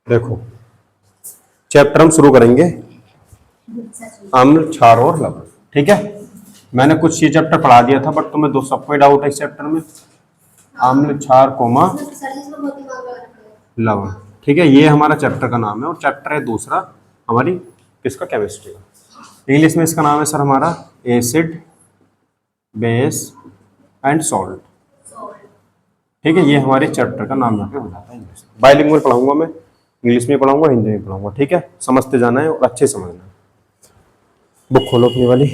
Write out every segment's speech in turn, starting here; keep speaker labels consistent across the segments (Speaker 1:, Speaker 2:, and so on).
Speaker 1: देखो चैप्टर हम शुरू करेंगे अम्ल, क्षार और लवण। ठीक है, मैंने कुछ ये चैप्टर पढ़ा दिया था बट तुम्हें दो सबको डाउट है इस चैप्टर में, अम्ल, क्षार कोमा लवण। ठीक है, ये हमारा चैप्टर का नाम है और चैप्टर है दूसरा हमारी किसका, केमिस्ट्री का। इंग्लिश में इसका नाम है सर हमारा एसिड, बेस एंड सॉल्ट। ठीक है, ये हमारे चैप्टर का नाम यहाँ पे हो जाता है। इंग्लिश बाइलिंगुअल पढ़ाऊंगा मैं, इंग्लिश में पढ़ाऊंगा, हिंदी में पढ़ाऊंगा। ठीक है, समझते जाना है और अच्छे समझना है। बुक खोलो अपनी वाली,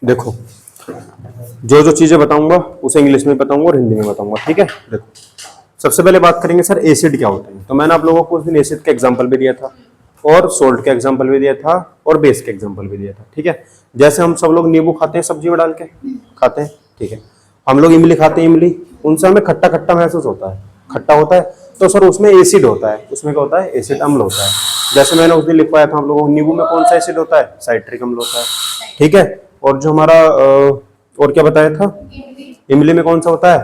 Speaker 1: देखो जो जो चीजें बताऊंगा उसे इंग्लिश में बताऊंगा और हिंदी में बताऊंगा। ठीक है, देखो सबसे पहले बात करेंगे सर एसिड क्या होते हैं। तो मैंने आप लोगों को उस दिन एसिड का एग्जांपल भी दिया था और सोल्ट का एग्जांपल भी दिया था और बेस का एग्जांपल भी दिया था। ठीक है, जैसे हम सब लोग नींबू खाते हैं सब्जी में डाल के खाते हैं। ठीक है, हम लोग इमली खाते हैं, इमली उनसे हमें खट्टा खट्टा महसूस होता है, खट्टा होता है, तो सर उसमें एसिड होता है, उसमें क्या होता है, एसिड अम्ल होता है। जैसे मैंने उस दिन लिखवाया था हम लोगों को, नींबू में कौन सा एसिड होता है, साइट्रिक अम्ल होता है। ठीक है, और जो हमारा और क्या बताया था, इमली में कौन सा होता है,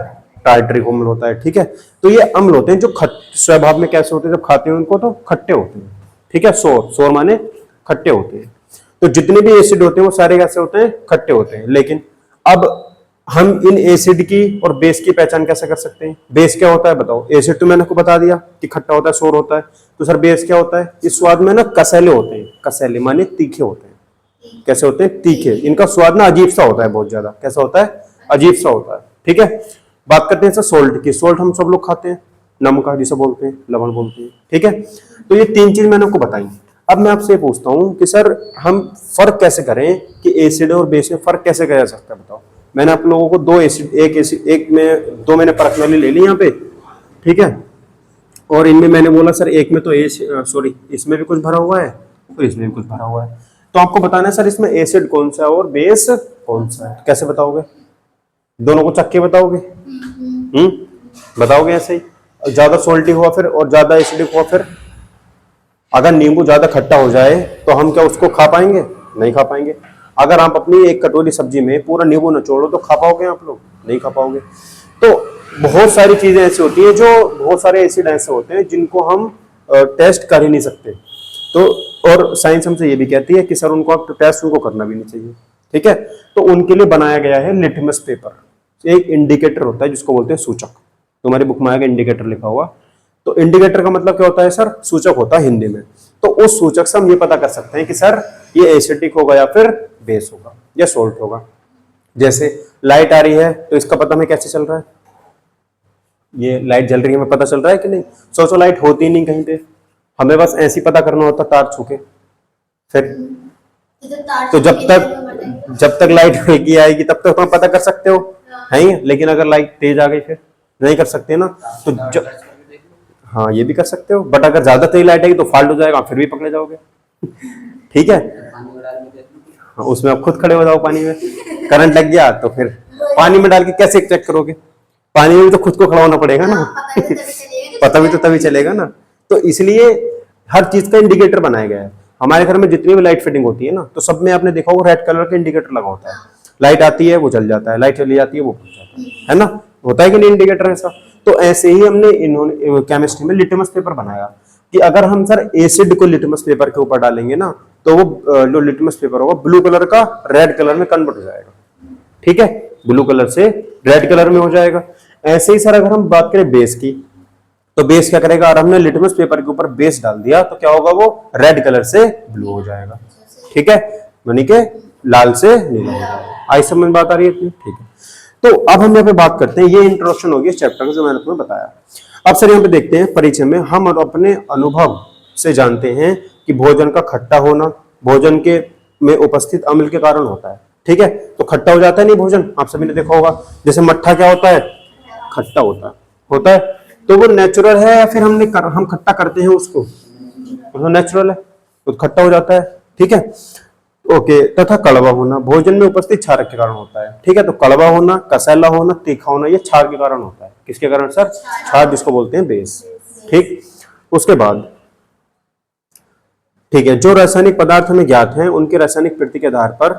Speaker 1: टार्ट्रिक अम्ल होता है। ठीक है, तो ये अम्ल होते हैं जो स्वभाव में कैसे होते हैं, जब खाते हैं उनको तो खट्टे होते हैं। ठीक है, सोर, सोर माने खट्टे होते हैं। तो जितने भी एसिड होते हैं वो सारे कैसे होते हैं, खट्टे होते हैं। लेकिन अब हम इन एसिड की और बेस की पहचान कैसे कर सकते हैं। बेस क्या होता है बताओ, एसिड तो मैंने आपको बता दिया कि खट्टा होता है, सोर होता है। तो सर बेस क्या होता है, इस स्वाद में ना कसैले होते हैं, कसैले माने तीखे होते हैं। कैसे होते हैं, तीखे। इनका स्वाद ना अजीब सा होता है, बहुत ज्यादा कैसा होता है, अजीब सा होता है। ठीक है, बात करते हैं सर सोल्ट की। सोल्ट हम सब लोग खाते हैं, नमक जिसे बोलते हैं, लवण बोलते हैं। ठीक है, तो ये तीन चीज मैंने आपको बताई। अब मैं आपसे पूछता हूं कि सर हम फर्क कैसे करें कि एसिड और बेस में फर्क कैसे किया जा सकता है, बताओ। मैंने आप लोगों को दो एसिड, एक में दो मैंने परख वाली ले ली यहाँ पे। ठीक है, और इनमें मैंने बोला सर एक में तो सॉरी इसमें भी कुछ भरा हुआ है और इसमें भी कुछ भरा हुआ है। तो आपको बताना है सर इसमें एसिड कौन सा है और बेस कौन सा है। कैसे बताओगे, दोनों को चक्के बताओगे? बताओगे ऐसे ही। ज्यादा सोल्टी हुआ फिर और ज्यादा एसिडिक हुआ फिर, अगर नींबू ज्यादा खट्टा हो जाए तो हम क्या उसको खा पाएंगे, नहीं खा पाएंगे। अगर आप अपनी एक कटोरी सब्जी में पूरा नींबू निचोड़ो तो खा पाओगे आप लोग, नहीं खा पाओगे। तो बहुत सारी चीजें ऐसी होती है, जो बहुत सारे एसिड ऐसे होते हैं जिनको हम टेस्ट कर ही नहीं सकते। तो और साइंस हमसे ये भी कहती है कि सर उनको आप टेस्ट उनको करना भी नहीं चाहिए। ठीक है, तो उनके लिए बनाया गया है लिटमस पेपर, एक इंडिकेटर होता है जिसको बोलते हैं सूचक। तुम्हारी बुक में आएगा इंडिकेटर लिखा हुआ। तो इंडिकेटर का मतलब क्या होता है सर, सूचक होता है हिंदी में। तो उस सूचक से हम ये पता कर सकते हैं कि सर ये एसिडिक होगा या फिर बेस होगा या सोल्ट होगा। जैसे लाइट आ रही है तो इसका पता हमें कैसे चल रहा है, ये लाइट जल रही है हमें पता चल रहा है कि नहीं। सोचो लाइट होती नहीं कहीं पे, हमें बस ऐसे ही पता करना होता तार छू के। फिर तो जब तक लाइट हल्की आएगी तब तक हम पता कर सकते हो, है ही। लेकिन अगर लाइट तेज आ गई फिर नहीं कर सकते ना। तो हाँ ये भी कर सकते हो, बट अगर ज्यादा तेज लाइट आएगी तो फॉल्ट हो जाएगा, फिर भी पकड़े जाओगे। ठीक है, हाँ, उसमें आप खुद खड़े हो जाओ पानी में, करंट लग गया तो फिर पानी में डाल के कैसे चेक करोगे, पानी में भी तो खुद को खड़ा होना पड़ेगा ना। पता भी तो तभी चलेगा ना। तो इसलिए हर चीज का इंडिकेटर बनाया गया है। हमारे घर में जितनी भी लाइट फिटिंग होती है ना, तो सब में आपने देखा होगा रेड कलर का इंडिकेटर लगा होता है। लाइट आती है वो जल जाता है, लाइट चली जाती है वो बुझ जाता है ना, होता है कि नहीं इंडिकेटर ऐसा। तो ऐसे ही हमने इन्होंने केमिस्ट्री में लिटमस पेपर बनाया कि अगर हम सर एसिड को लिटमस पेपर के ऊपर डालेंगे ना, तो वो जो लिटमस पेपर होगा ब्लू कलर का रेड कलर में कन्वर्ट हो जाएगा। ठीक है, ब्लू कलर से रेड कलर में हो जाएगा। ऐसे ही सर अगर हम बात करें बेस की, तो बेस क्या करेगा, और हमने लिटमस पेपर के ऊपर बेस डाल दिया तो क्या होगा, वो रेड कलर से ब्लू हो जाएगा। ठीक है, यानी कि लाल से नीला हो जाएगा। आई समझ बात आ रही है? ठीक है, तो अब हम यहाँ पे बात करते हैं, ये इंट्रोडक्शन होगी इस चैप्टर का जो मैंने तुम्हें बताया। अब सर यहाँ पे देखते हैं परिचय में हम अपने अनुभव से जानते हैं कि भोजन का खट्टा होना भोजन के में उपस्थित अम्ल के कारण होता है। ठीक है, तो खट्टा हो जाता है नहीं भोजन, आप सभी ने देखा होगा। जैसे मट्ठा क्या होता है, खट्टा होता है। तो वो नेचुरल है या फिर हम खट्टा करते हैं उसको, नेचुरल है तो खट्टा हो जाता है। ठीक है, ओके, तथा कड़वा होना भोजन में उपस्थित क्षारक के कारण होता है। ठीक है, तो कड़वा होना, कसैला होना, तीखा होना, ये क्षार के कारण होता है। किसके कारण सर? क्षार, जिसको बोलते हैं बेस। ठीक, उसके बाद ठीक है, जो रासायनिक पदार्थ हमें ज्ञात हैं उनके रासायनिक प्रकृति के आधार पर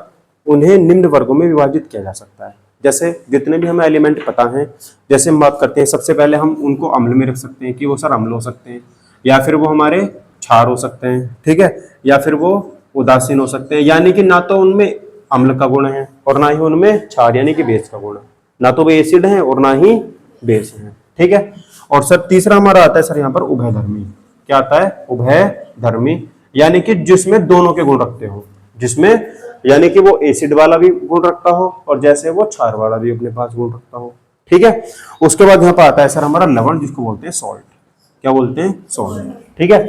Speaker 1: उन्हें निम्न वर्गों में विभाजित किया जा सकता है। जैसे जितने भी हमें एलिमेंट पता हैं, जैसे हम बात करते हैं, सबसे पहले हम उनको अम्ल में रख सकते हैं कि वो सर अम्ल हो सकते हैं, या फिर वो हमारे क्षार हो सकते हैं। ठीक है, या फिर वो उदासीन हो सकते हैं, यानी कि ना तो उनमें अम्ल का गुण है और ना ही उनमें क्षार यानी कि बेस का गुण है, ना तो वो एसिड है और ना ही बेस है। ठीक है, और सर तीसरा हमारा आता है सर यहाँ पर उभयधर्मी। क्या आता है? उभयधर्मी, यानी कि जिसमें दोनों के गुण रखते हो, जिसमें यानी कि वो एसिड वाला भी गुण रखता हो और जैसे वो क्षार वाला भी अपने पास गुण रखता हो। ठीक है, उसके बाद यहाँ पर आता है सर हमारा लवण, जिसको बोलते हैं सॉल्ट। क्या बोलते हैं? सॉल्ट। ठीक है,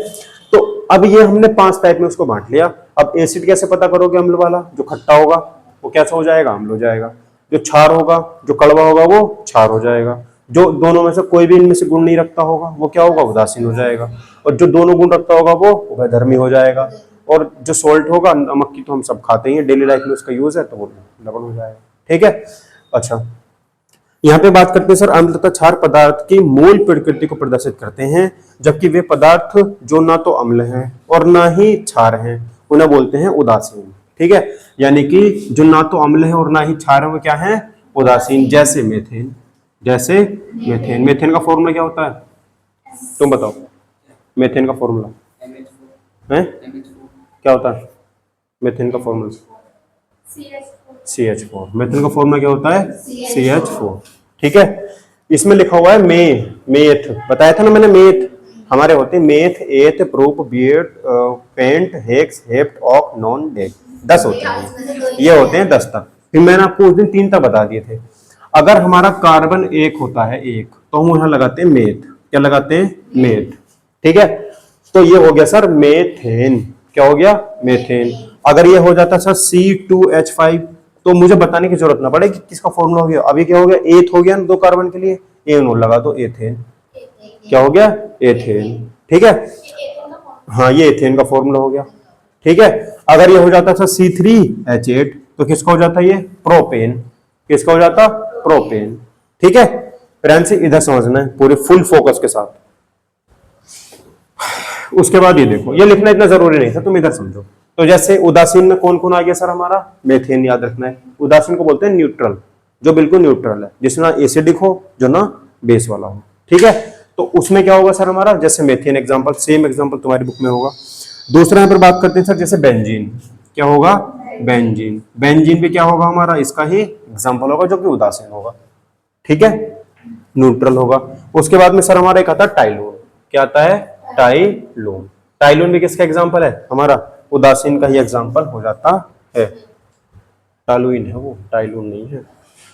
Speaker 1: तो अब ये हमने 5 टाइप में उसको बांट लिया। अब एसिड कैसे पता करोगे? अम्ल वाला जो खट्टा होगा वो कैसा हो जाएगा? अम्ल हो जाएगा। जो क्षार होगा, जो कड़वा होगा, वो क्षार हो जाएगा। जो दोनों में से कोई भी इनमें से गुण नहीं रखता होगा वो क्या होगा? उदासीन हो जाएगा। और जो दोनों गुण रखता होगा वो उभयधर्मी हो जाएगा। और जो सोल्ट होगा, नमक की तो हम सब खाते हैं, डेली लाइफ में उसका यूज है, तो वो लवण हो जाएगा। ठीक है, अच्छा यहाँ पे बात करते हैं सर, अम्ल तथा क्षार पदार्थ की मूल प्रकृति को प्रदर्शित करते हैं, जबकि वे पदार्थ जो ना तो अम्ल हैं और ना ही क्षार हैं उन्हें बोलते हैं उदासीन। ठीक है, यानी कि जो ना तो अम्ल है और ना ही क्षार है वो क्या है? उदासीन। जैसे मीथेन, जैसे मीथेन। मीथेन का फॉर्मूला क्या होता है? तुम बताओ, मीथेन का फॉर्मूला है क्या होता है? मीथेन का फॉर्मूला CH4। मीथेन का फॉर्मूला क्या होता है? CH4। ठीक है, इसमें लिखा हुआ है मेथ, बताया था ना मैंने, मेथ हमारे होते हैं मेथ, एथ, प्रूफ, बियट, पेंट, हेक्स, हेप्ट, ऑक, नॉन, डेक। 10 होते हैं, ये होते हैं 10 तक। फिर मैंने आपको उस दिन 3 तक बता दिए थे। अगर हमारा कार्बन 1 होता है, 1, तो हम यहाँ लगाते हैं मेथ। क्या लगाते हैं? मेथ। ठीक है, तो ये हो गया सर मेथेन। क्या हो गया? मेथेन। अगर ये हो जाता सर C2H5, तो मुझे बताने की जरूरत ना पड़े कि किसका फॉर्मूला हो गया। अभी क्या हो गया? एथ हो गया ना 2 कार्बन के लिए, एन लगा दो, एथेन। क्या हो गया? एथेन। ठीक है, हाँ ये एथेन का फॉर्मूला हो गया। ठीक है, अगर ये हो जाता था C3H8, तो किसका हो जाता? ये प्रोपेन। किसका हो जाता? प्रोपेन। ठीक है, फ्रेंड्स इधर समझना है पूरे फुल फोकस के साथ। उसके बाद ये देखो, ये लिखना इतना जरूरी नहीं था, तुम इधर समझो। तो जैसे उदासीन में कौन कौन आ गया सर? हमारा मेथेन, याद रखना है। उदासीन को बोलते हैं न्यूट्रल, जो बिल्कुल न्यूट्रल है, जिसमें ना एसिडिक हो, जो ना बेस वाला हो। ठीक है, तो उसमें क्या होगा सर हमारा? जैसे मेथेन एग्जांपल, सेम एग्जांपल तुम्हारी बुक में होगा। दूसरा यहाँ पर बात करते हैं सर, जैसे बेंजीन। क्या होगा? बेंजीन। बेंजीन भी क्या होगा हमारा? इसका ही एग्जांपल होगा, जो कि उदासीन होगा। ठीक है, न्यूट्रल होगा। उसके बाद में सर हमारा एक आता है टाइलून। क्या आता है? टाइलून। टाइलून भी किसका एग्जांपल है? हमारा उदासीन का ही एग्जांपल हो जाता है। टालुइन है वो, टाइलून नहीं है,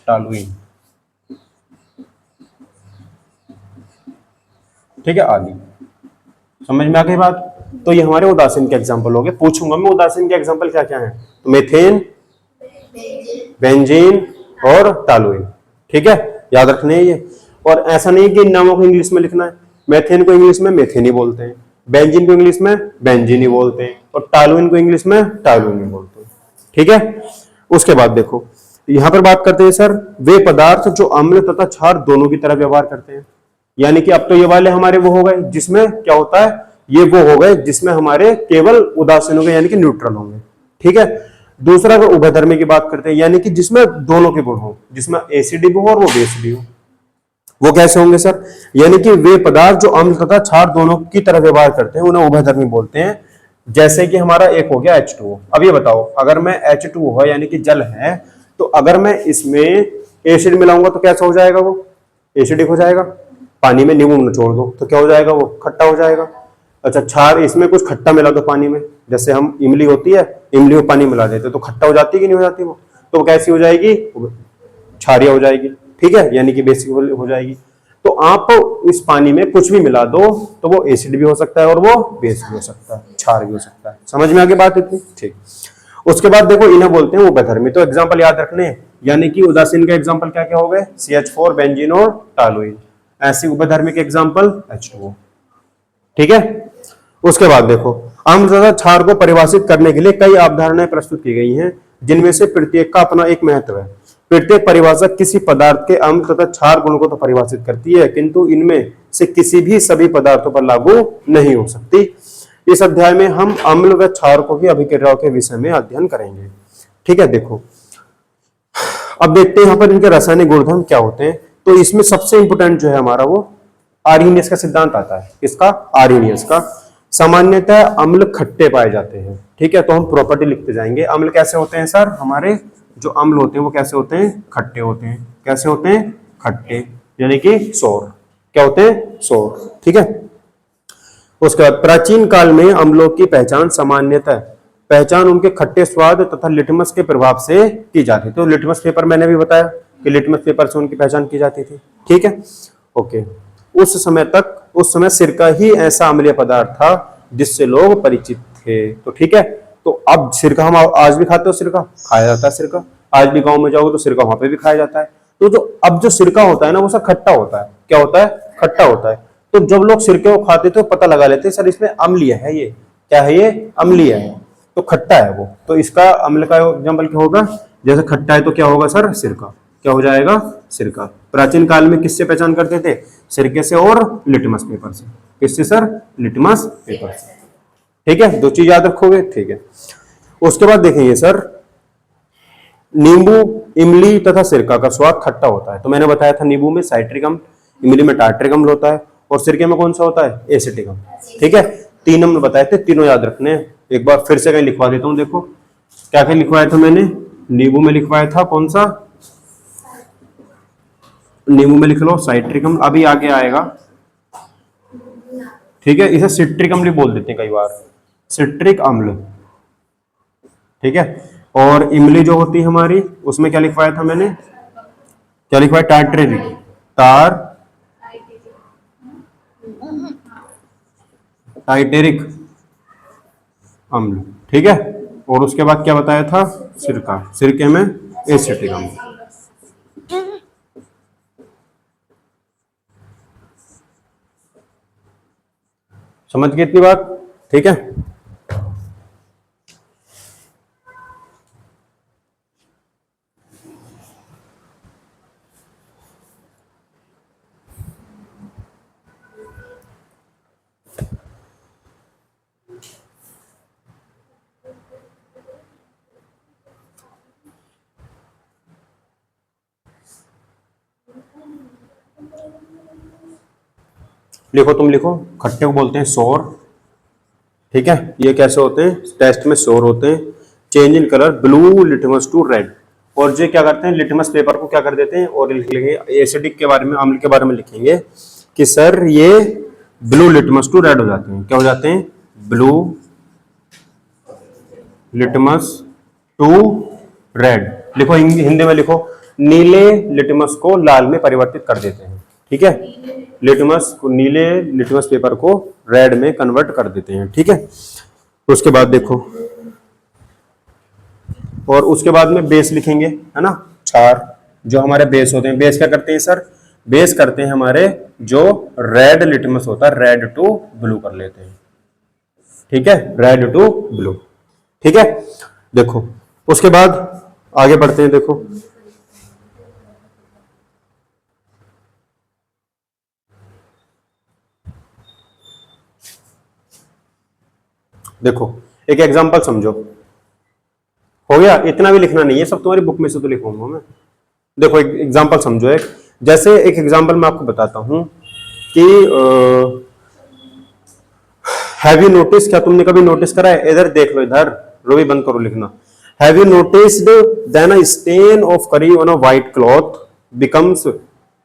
Speaker 1: टालुइन। ठीक है, आदि। समझ में आ गई बात? तो ये हमारे उदासीन के एग्जांपल हो गए। पूछूंगा मैं उदासीन के एग्जांपल क्या क्या है, तो मेथेन, बेंजीन और टालुइन। ठीक है, याद रखने ये। और ऐसा नहीं कि नामों को इंग्लिश में लिखना है। मेथेन को इंग्लिश में मेथेन ही बोलते हैं, बेंजीन को इंग्लिश में बेंजीन ही बोलते हैं, और टालुइन को इंग्लिश में टालुइन ही बोलते हैं। ठीक है, उसके बाद देखो यहां पर बात करते हैं सर, वे पदार्थ जो अम्ल तथा क्षार दोनों की तरह व्यवहार करते हैं। यानी कि अब तो ये वाले हमारे वो हो गए जिसमें क्या होता है, ये वो हो गए जिसमें हमारे केवल उदासीन होंगे, यानी कि न्यूट्रल होंगे। ठीक है, दूसरा अगर उभयधर्मी की बात करते हैं, यानी कि जिसमें दोनों के गुण हो, जिसमें एसिड भी हो और वो बेस भी हो। वो कैसे होंगे सर? यानी कि वे पदार्थ जो अम्ल तथा क्षार दोनों की तरह व्यवहार करते हैं उन्हें उभयधर्मी बोलते हैं। जैसे कि हमारा एक हो गया H2O। अब ये बताओ, अगर मैं H2O है यानी कि जल है, तो अगर मैं इसमें एसिड मिलाऊंगा तो कैसा हो जाएगा? वो एसिडिक हो जाएगा। पानी में नींबू निचोड़ दो तो क्या हो जाएगा? वो खट्टा हो जाएगा। अच्छा, क्षार, इसमें कुछ खट्टा मिला दो पानी में, जैसे हम इमली होती है, इमली में पानी मिला देते तो खट्टा हो जाती है कि नहीं हो जाती? वो तो कैसी हो जाएगी? क्षारीय हो जाएगी। ठीक है, यानी कि बेसिक हो जाएगी। तो आप इस पानी में कुछ भी मिला दो तो वो एसिड भी हो सकता है और वो बेस भी हो सकता है, क्षार भी हो सकता है। समझ में आगे बात इतनी? ठीक। उसके बाद देखो इन्हें बोलते हैं उभयधर्मी। तो एग्जांपल याद रखने, यानी कि उदासीन के एग्जांपल क्या क्या हो गए? CH4, बेंजीन और टालुइन। ऐसे उभयधर्मी के एग्जांपल H2O। ठीक है, उसके बाद देखो, अम्ल तथा क्षार को परिभाषित करने के लिए कई अवधारणाएं प्रस्तुत की गई हैं, जिनमें से प्रत्येक का अपना एक महत्व है। प्रत्येक परिभाषा किसी पदार्थ के अम्ल तथा क्षार गुण को तो परिभाषित करती है, किंतु इनमें से किसी भी सभी पदार्थों पर लागू नहीं हो सकती। इस अध्याय में हम अम्ल व क्षारकों की अभिक्रियाओं के विषय में अध्ययन करेंगे। ठीक है, देखो अब देखते हैं यहाँ पर इनके रासायनिक गुणधर्म क्या होते हैं। तो इसमें सबसे इंपोर्टेंट जो है हमारा वो आर्हेनियस का सिद्धांत आता है। किसका? आर्हेनियस का। सामान्यतः अम्ल खट्टे पाए जाते हैं। ठीक है, तो हम प्रॉपर्टी लिखते जाएंगे। अम्ल कैसे होते हैं सर? हमारे जो अम्ल होते हैं वो कैसे होते हैं? खट्टे होते हैं। कैसे होते हैं? खट्टे, यानी कि सोर। क्या होते हैं? सोर। ठीक है, उसके बाद प्राचीन काल में अम्लों की पहचान उनके खट्टे स्वाद तथा लिटमस के प्रभाव से की जाती थी। तो लिटमस पेपर मैंने भी बताया कि लिटमस पेपर से उनकी पहचान की जाती थी। ठीक है, ओके। उस समय सिरका ही ऐसा अम्लीय पदार्थ था जिससे लोग परिचित थे। तो ठीक है, तो अब सिरका हम आज भी खाते हो, सिरका खाया जाता है। सिरका आज भी गांव में जाओगे तो सिरका वहां पे भी खाया जाता है। तो जो सिरका होता है ना वो सर खट्टा होता है। क्या होता है? खट्टा होता है। तो जब लोग सिरके को खाते थे तो पता लगा लेते सर इसमें अम्लीय है। ये क्या है? ये अम्लीय है, तो खट्टा है वो। तो इसका अम्ल का एग्जाम्पल क्या होगा? जैसे खट्टा है तो क्या होगा सर? सिरका। क्या हो जाएगा? सिरका। प्राचीन काल में किससे पहचान करते थे? सिरके से और लिटमस पेपर से। किससे सर? लिटमस पेपर से। ठीक है, दो चीज याद रखोगे। ठीक है, उसके बाद देखेंगे सर, नींबू, इमली तथा सिरका का स्वाद खट्टा होता है। तो मैंने बताया था नींबू में साइट्रिक अम्ल, इमली में टार्ट्रिक अम्ल होता है, और सिरके में कौन सा होता है? एसिटिक अम्ल। ठीक है, 3 अम्ल बताए थे, तीनों याद रखने हैं। एक बार फिर से कहीं लिखवा देता हूं। देखो क्या क्या लिखवाया था मैंने। नींबू में लिखवाया था कौन सा? नींबू में लिख लो साइट्रिक अम्ल, अभी आगे आएगा। ठीक है, इसे सिट्रिक अम्ल बोल देते हैं कई बार, सिट्रिक अम्ल। ठीक है, और इमली जो होती है हमारी उसमें क्या लिखवाया था मैंने? क्या लिखवाया? टाइटेरिक अम्ल। ठीक है, और उसके बाद क्या बताया था? सिरका, सिरके में एसिटिक अम्ल। समझ गए इतनी बात? ठीक है, लिखो, तुम लिखो। खट्टे को बोलते हैं सोर। ठीक है, ये कैसे होते हैं? टेस्ट में सोर होते हैं। Change in colour blue litmus to red. और जो क्या करते हैं? लिटमस पेपर को क्या कर देते हैं? और लिख लेंगे एसिडिक के बारे में, अम्ल के बारे में लिखेंगे कि सर ये ब्लू लिटमस टू रेड हो जाते हैं। क्या हो जाते हैं? Blue litmus to red. लिखो, हिंदी में लिखो, नीले लिटमस को लाल में परिवर्तित कर देते हैं। ठीक है, नीले लिटमस पेपर को रेड में कन्वर्ट कर देते हैं। ठीक है, तो उसके बाद देखो, और उसके बाद में बेस लिखेंगे, है ना, क्षार। जो हमारे बेस होते हैं, बेस क्या करते हैं सर? बेस करते हैं हमारे जो रेड लिटमस होता है, रेड टू ब्लू कर लेते हैं। ठीक है, रेड टू ब्लू। ठीक है, देखो उसके बाद आगे बढ़ते हैं। देखो एक एग्जांपल समझो। हो गया? इतना भी लिखना नहीं है, सब तुम्हारी बुक में से तो लिखूंगा मैं। देखो एक एग्जांपल समझो। जैसे एक एग्जांपल मैं आपको बताता हूं कि हैव यू नोटिस, क्या तुमने कभी नोटिस करा है? इधर देख लो, इधर रो भी बंद करो लिखना। Have you noticed then a stain of curry on a white cloth becomes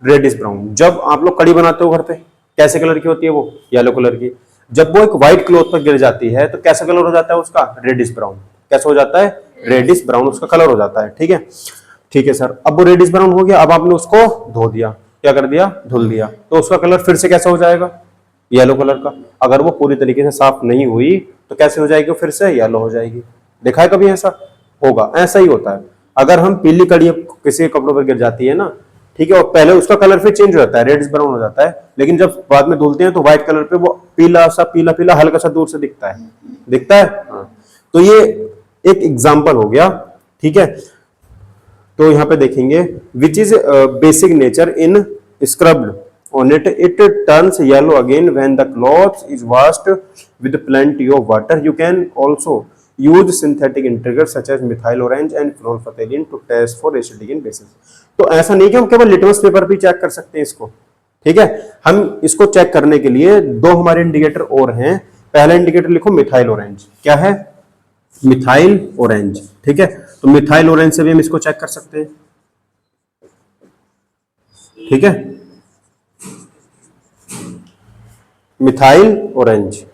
Speaker 1: reddish brown. जब आप लोग कड़ी बनाते हो घर पे, कैसे कलर की होती है वो? येलो कलर की। जब वो एक व्हाइट क्लॉथ पर गिर जाती है तो कैसा कलर हो जाता है उसका? Reddish brown. कैसा हो जाता है? रेडिश ब्राउन उसका कलर हो जाता है। ठीक है, ठीक है सर। अब वो रेडिश ब्राउन हो गया, अब आपने उसको धो दिया, क्या कर दिया? धुल दिया, तो उसका कलर फिर से कैसा हो जाएगा? येलो कलर का। अगर वो पूरी तरीके से साफ नहीं हुई तो कैसे हो जाएगी? फिर से येलो हो जाएगी। देखा है कभी ऐसा? होगा, ऐसा ही होता है। अगर हम पीली कड़ी किसी कपड़ों पर गिर जाती है ना, ठीक है, और पहले उसका कलर फिर चेंज हो जाता है, रेड ब्राउन हो जाता है, लेकिन जब बाद में धुलते हैं तो व्हाइट कलर पे वो पीला सा पीला पीला हल्का सा दूर से दिखता है, दिखता है। हाँ। तो ये एक एग्जाम्पल हो गया, ठीक है। तो यहाँ पे देखेंगे which is basic nature in scrubbed on it, it turns yellow again when the cloth is washed with plenty of water. You can also use synthetic integrants such as methyl orange and phenolphthalein to test for acidic and bases. तो ऐसा नहीं कि हम केवल litmus paper भी check कर सकते हैं इसको, ठीक है। हम इसको चेक करने के लिए दो हमारे इंडिकेटर और हैं। पहला इंडिकेटर लिखो मिथाइल ऑरेंज, क्या है, मिथाइल ऑरेंज, ठीक है। तो मिथाइल ऑरेंज से भी हम इसको चेक कर सकते हैं, ठीक है, मिथाइल ऑरेंज,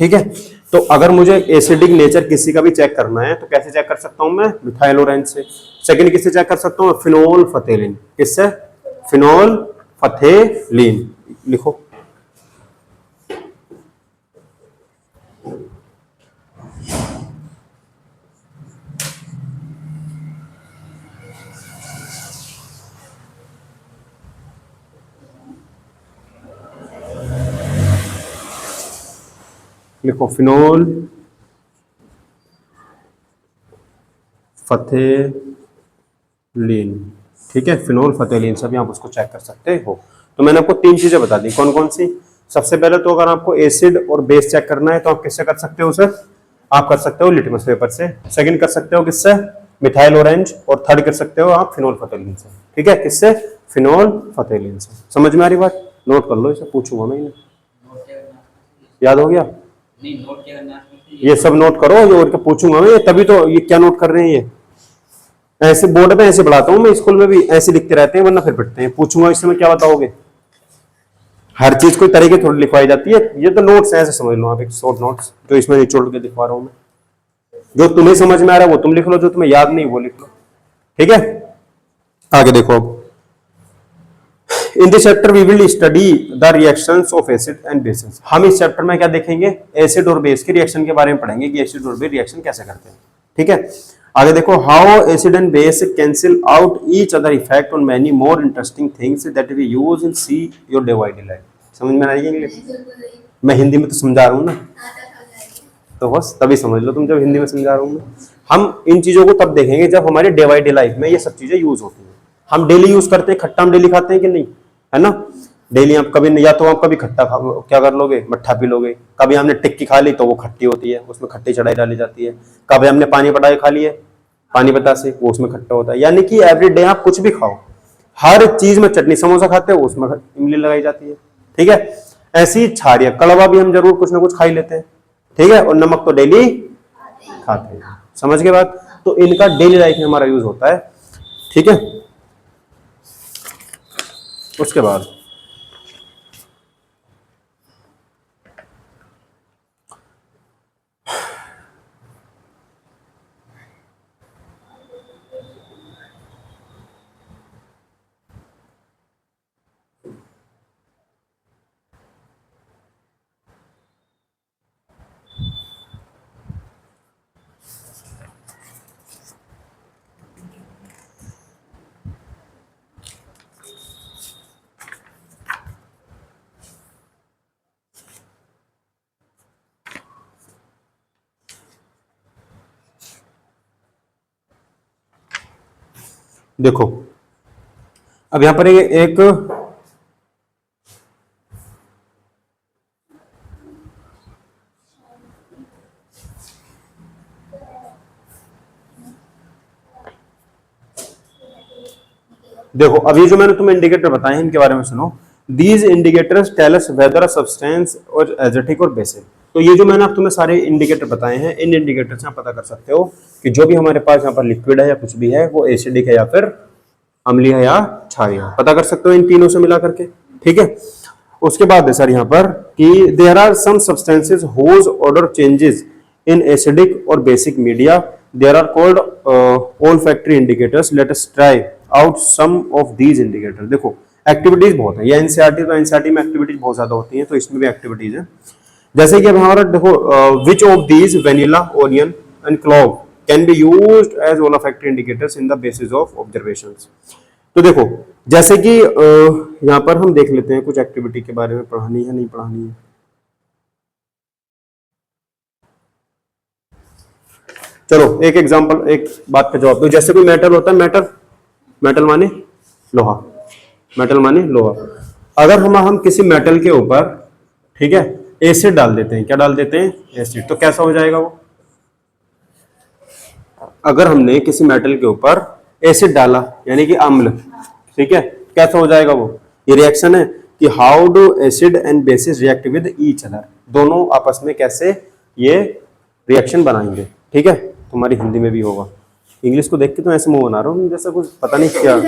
Speaker 1: ठीक है। तो अगर मुझे एसिडिक नेचर किसी का भी चेक करना है तो कैसे चेक कर सकता हूं मैं, मिथाइल ऑरेंज से। सेकंड किससे चेक कर सकता हूं, फिनोल्फथेलिन, किससे, फिनोल्फथेलिन लिखो। लिखो फिनोल फथेलिन, ठीक है, फिनोल फथेलिन से भी आप उसको चेक कर सकते हो। तो मैंने आपको तीन चीजें बता दी, कौन कौन सी। सबसे पहले तो अगर आपको एसिड और बेस चेक करना है तो आप किससे कर सकते हो सर, आप कर सकते हो लिटमस पेपर से। सेकंड कर सकते हो किससे, मिथाइल ऑरेंज। और थर्ड कर सकते हो आप फिनोल फथेलिन से, ठीक है, किससे, फिनोल फथेलिन से। समझ में आ रही बात, नोट कर लो, इसे पूछूंगा मैं, याद हो गया,
Speaker 2: नहीं नोट क्या करना है,
Speaker 1: ये सब नोट करो, ये और क्या पूछूंगा मैं, तभी तो ये क्या नोट कर रहे हैं, ये ऐसे बोर्ड पे ऐसे बढ़ाता हूं मैं, स्कूल में भी ऐसे लिखते रहते हैं, वरना फिर पिटते हैं। पूछूंगा इसमें क्या बताओगे, हर चीज कोई तरीके थोड़ी लिखवाई जाती है, ये तो नोट्स ऐसे समझ लो आप, एक शॉर्ट नोट्स जो इसमें निचोड़ के दिखवा रहा हूं मैं। जो तुम्हें समझ में आ रहा है वो तुम लिख लो, जो तुम्हें याद नहीं वो लिख लो, ठीक है। आगे देखो, अब in this chapter we will study the reactions of acid and bases. हम इस चैप्टर में क्या देखेंगे, एसिड और बेस के रिएक्शन के बारे में पढ़ेंगे कि एसिड और बेस रिएक्शन कैसे करते हैं, ठीक है। आगे देखो, how acid and base cancel out each other effect on many more interesting things that we use in see your day by day life. समझ में आ रही है इंग्लिश, मैं हिंदी में तो समझा रहा हूँ ना, तो बस तभी समझ लो तुम जब हिंदी में समझा रहा हूँ मैं। हम इन चीजों को तब देखेंगे जब हमारे डे बाय डे लाइफ में ये सब चीजें यूज होती हैं। हम डेली यूज करते हैं, खट्टा हम डेली खाते हैं कि नहीं, है ना, डेली। आप कभी, या तो आप कभी खट्टा क्या कर लोगे, मट्ठा पी लोगे। कभी हमने टिक्की खा ली तो वो खट्टी होती है, उसमें खट्टी चढ़ाई डाली जाती है। कभी हमने पानी पटाए खा लिए, पानी पता से, वो उसमें खट्टा होता है। यानी कि एवरी डे आप कुछ भी खाओ, हर चीज में चटनी, समोसा खाते हो उसमें इमली लगाई जाती है, ठीक है। ऐसी छाड़ियां, कड़वा भी हम जरूर कुछ ना कुछ खा ही लेते हैं, ठीक है, और नमक तो डेली खाते हैं। समझ के बाद, तो इनका डेली लाइफ में हमारा यूज होता है, ठीक है। उसके बाद देखो, अब यहां पर एक देखो, अभी जो मैंने तुम्हें इंडिकेटर बताए हैं इनके बारे में सुनो। These indicators tell us whether a substance or acidic और बेसिक। तो ये जो मैंने आप तुम्हें सारे इंडिकेटर बताए हैं, इन इंडिकेटर से आप पता कर सकते हो कि जो भी हमारे पास यहाँ पर लिक्विड है या कुछ भी है वो एसिडिक है या फिर अम्लीय है या क्षारीय है, पता कर सकते हो इन तीनों से मिला करके, ठीक है। उसके बाद है सर यहाँ पर कि there are some substances whose order changes in acidic और basic media, there are called olfactory indicators. Let us try out some of these indicators. देखो, एक्टिविटीज बहुत है, ये एनसीईआरटी, तो एनसीईआरटी में एक्टिविटीज बहुत ज्यादा होती हैं, तो इसमें भी एक्टिविटीज है। जैसे कि अब हमारा देखो, which of these vanilla, onion and clove can be used as olfactory indicators in the basis of observations. तो देखो, जैसे कि यहाँ पर हम देख लेते हैं कुछ एक्टिविटी के बारे में, पढ़ानी है नहीं पढ़ानी है। चलो एक एग्जांपल, एक बात का जवाब दो। जैसे कोई मेटल होता है, मेटल, मेटल माने लोहा, मेटल माने लोहा। अगर हम किसी मेटल के ऊपर, ठीक है, एसिड डाल देते हैं, क्या डाल देते हैं, एसिड, तो कैसा हो जाएगा वो? अगर हमने किसी मेटल के ऊपर एसिड डाला यानी कि अम्ल, ठीक है, कैसा हो जाएगा वो? ये रिएक्शन है कि how do acid and basis react with each other, दोनों आपस में कैसे ये रिएक्शन बनाएंगे, ठीक है। तुम्हारी हिंदी में भी होगा, इंग्लिश को देख के तो ऐसे मुंह बना रहा हूँ जैसा कुछ पता नहीं क्या।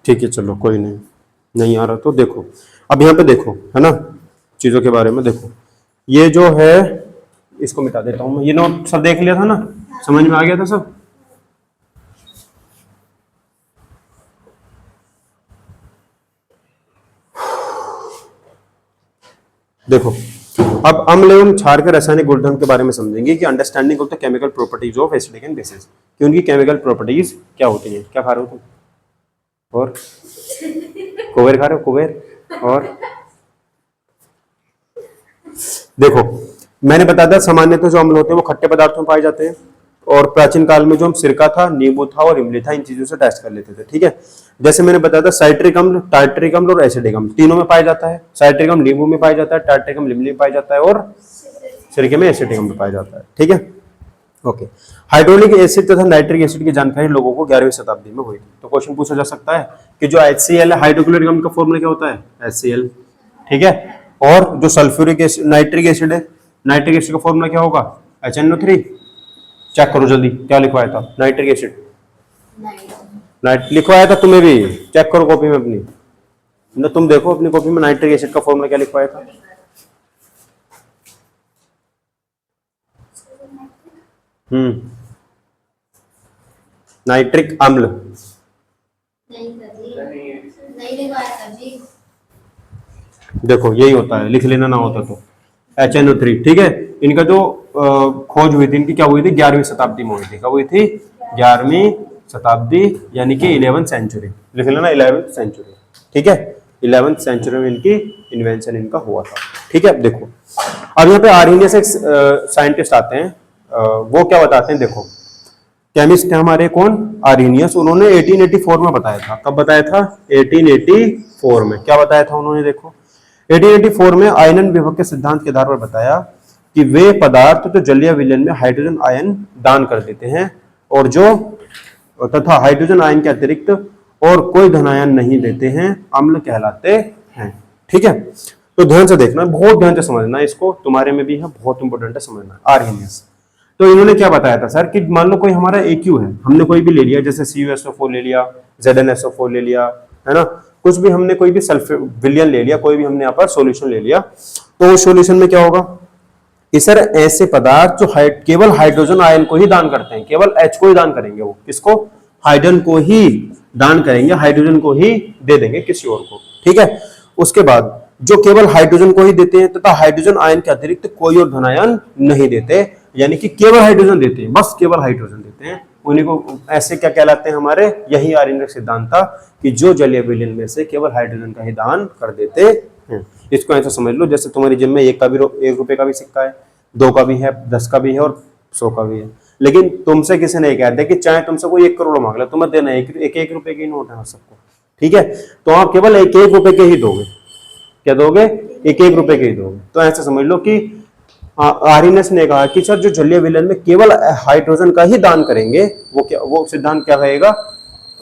Speaker 1: ठीक है चलो कोई नहीं, नहीं आ रहा तो देखो, अब यहाँ पे देखो, है ना, चीजों के बारे में देखो। ये जो है, इसको मिटा देता हूं मैं, ये नोट सब देख लिया था ना, समझ में आ गया था सब। देखो, अब अम्ल एवं क्षार के रासायनिक गुणधर्म के बारे में समझेंगे कि understanding of the chemical properties of acidic and bases, कि उनकी केमिकल प्रॉपर्टीज क्या होती हैं। क्या खा रहे हो तुम? और कुबेर खा रहे हो, कुबेर। और देखो, मैंने बताया था सामान्यतः जो अम्ल होते हैं वो खट्टे पदार्थों में पाए जाते हैं, और प्राचीन काल में जो हम सिरका था, नींबू था और इमली था, इन चीजों से टेस्ट कर लेते थे, ठीक है। जैसे मैंने बताया था साइट्रिक अम्ल, टार्टरिक अम्ल और एसिडिक अम्ल तीनों में पाया जाता है। साइट्रिक अम्ल नींबू में पाया जाता है, टार्टरिक अम्ल इमली में पाया जाता है, और सिरके में एसिडिक अम्ल पाया जाता है, ठीक है। ओके, हाइड्रोलिक एसिड तथा नाइट्रिक एसिड की जानकारी लोगों को 11वीं शताब्दी में हुई थी। तो क्वेश्चन पूछा जा सकता है कि जो HCl है, हाइड्रोक्लोरिक अम्ल का फॉर्मूला क्या होता है? HCl, ठीक है। और जो सल्फ्यूरिक एसिड, नाइट्रिक एसिड है, नाइट्रिक एसिड का फॉर्मूला क्या होगा? HNO3। चेक करो जल्दी, क्या लिखवाया था? नाइट्रिक एसिड, नाइट लिखवाया था तुम्हें भी, चेक करो कॉपी में अपनी ना, तुम देखो अपनी कॉपी में नाइट्रिक एसिड का फॉर्मूला क्या लिखवाया था। नाइट्रिक अम्ल, देखो यही होता है, लिख लेना ना होता तो HNO3, ठीक है। इनका जो खोज हुई थी, इनकी क्या हुई थी? 11वीं शताब्दी में हुई थी। कब हुई थी? 11वीं शताब्दी, यानी कि 11th सेंचुरी, लिख लेना 11th सेंचुरी, ठीक है। 11th सेंचुरी में इनकी इन्वेंशन इनका हुआ था, ठीक है। अब देखो, अब यहाँ पे आर्हेनियस एक साइंटिस्ट आते हैं, वो क्या बताते हैं, देखो केमिस्ट है हमारे, कौन? आर्हेनियस। उन्होंने 1884 में बताया था। कब बताया था? 1884 में। क्या बताया था उन्होंने? देखो 1884 में आयनन विभव के सिद्धांत के आधार पर बताया कि वे पदार्थ जो जलीय विलयन में हाइड्रोजन आयन दान कर देते हैं, और जो तथा हाइड्रोजन आयन के अतिरिक्त और कोई धनायन नहीं देते हैं, अम्ल कहलाते हैं, ठीक है। तो ध्यान से देखना, बहुत ध्यान से समझना, इसको तुम्हारे में भी है, बहुत इंपॉर्टेंट है समझना। आर्हेनियस, तो इन्होंने क्या बताया था सर कि मान लो कोई हमारा AQ है, हमने कोई भी ले लिया, जैसे CuSO4 ले लिया, ZnSO4 ले लिया, है ना, कुछ भी हमने कोई भी सल्फर विलयन ले लिया, कोई भी हमने यहाँ पर सॉल्यूशन ले लिया, तो उस सॉल्यूशन में क्या होगा कि सर ऐसे पदार्थ जो केवल हाइड्रोजन आयन को ही दान करते हैं, केवल H को ही दान करेंगे, वो किसको? हाइड्रोजन को ही दान करेंगे, हाइड्रोजन को ही दे देंगे किसी और को, ठीक है। उसके बाद जो केवल हाइड्रोजन को ही देते हैं तथा हाइड्रोजन आयन के अतिरिक्त कोई और धनायन नहीं देते, यानी कि केवल हाइड्रोजन देते हैं, बस केवल हाइड्रोजन देते हैं, उन्हीं को ऐसे क्या कहलाते हैं हमारे? यही आर्हेनियस सिद्धांत था कि जो जलीय विलयन में से केवल हाइड्रोजन का ही दान कर देते हैं। इसको ऐसा समझ लो, जैसे तुम्हारी जेब में 1 रुपए का भी सिक्का है, 2 का भी है, 10 का भी है और 100 का भी है, लेकिन तुमसे किसी ने कहते कि चाहे तुमसे कोई 1 करोड़ मांग ले, तुम्हें देना एक रुपए के नोट है सबको, ठीक है। तो आप केवल एक रुपए के ही दोगे, क्या दोगे? एक रुपए के ही दोगे। तो ऐसे समझ लो कि आर्हेनियस ने कहा कि सर जो जलीय विलयन में केवल हाइड्रोजन का ही दान करेंगे, वो सिद्धांत क्या कहेगा?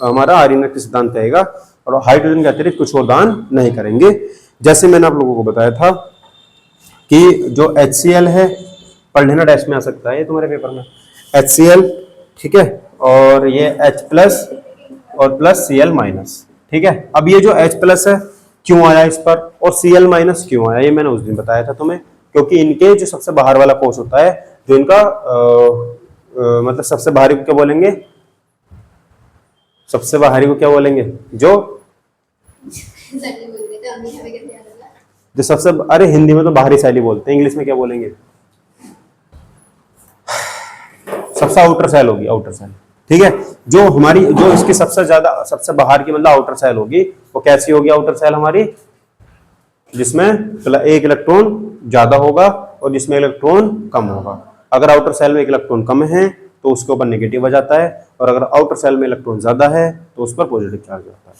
Speaker 1: हमारा आर्हेनियस का सिद्धांत कहेगा, और हाइड्रोजन के अतिरिक्त कुछ और दान नहीं करेंगे। जैसे मैंने आप लोगों को बताया था कि जो HCl है, पढ़ लेना, टेस्ट में आ सकता है ये तुम्हारे पेपर में, HCl, ठीक है, और ये H+ और प्लस Cl-, ठीक है। अब ये जो H+ है, क्यों आया इस पर, और Cl माइनस क्यों आया, ये मैंने उस दिन बताया था तुम्हें, क्योंकि इनके जो सबसे बाहर वाला कोष होता है, जो इनका मतलब सबसे बाहरी को क्या बोलेंगे, सबसे बाहरी को क्या बोलेंगे, जो सबसे, अरे हिंदी में तो बाहरी शैली बोलते हैं, इंग्लिश में क्या बोलेंगे, सबसे आउटर सेल होगी, आउटर सेल, ठीक है। जो हमारी, जो इसकी सबसे ज्यादा, सबसे बाहर की मतलब आउटर सेल होगी, वो कैसी होगी आउटर सेल हमारी, जिसमें एक इलेक्ट्रॉन ज्यादा होगा और जिसमें इलेक्ट्रॉन कम होगा। अगर आउटर सेल में एक इलेक्ट्रॉन कम है तो उसके ऊपर नेगेटिव आ जाता है, और अगर आउटर सेल में इलेक्ट्रॉन ज्यादा है तो उस पर पॉजिटिव चार्ज आता है।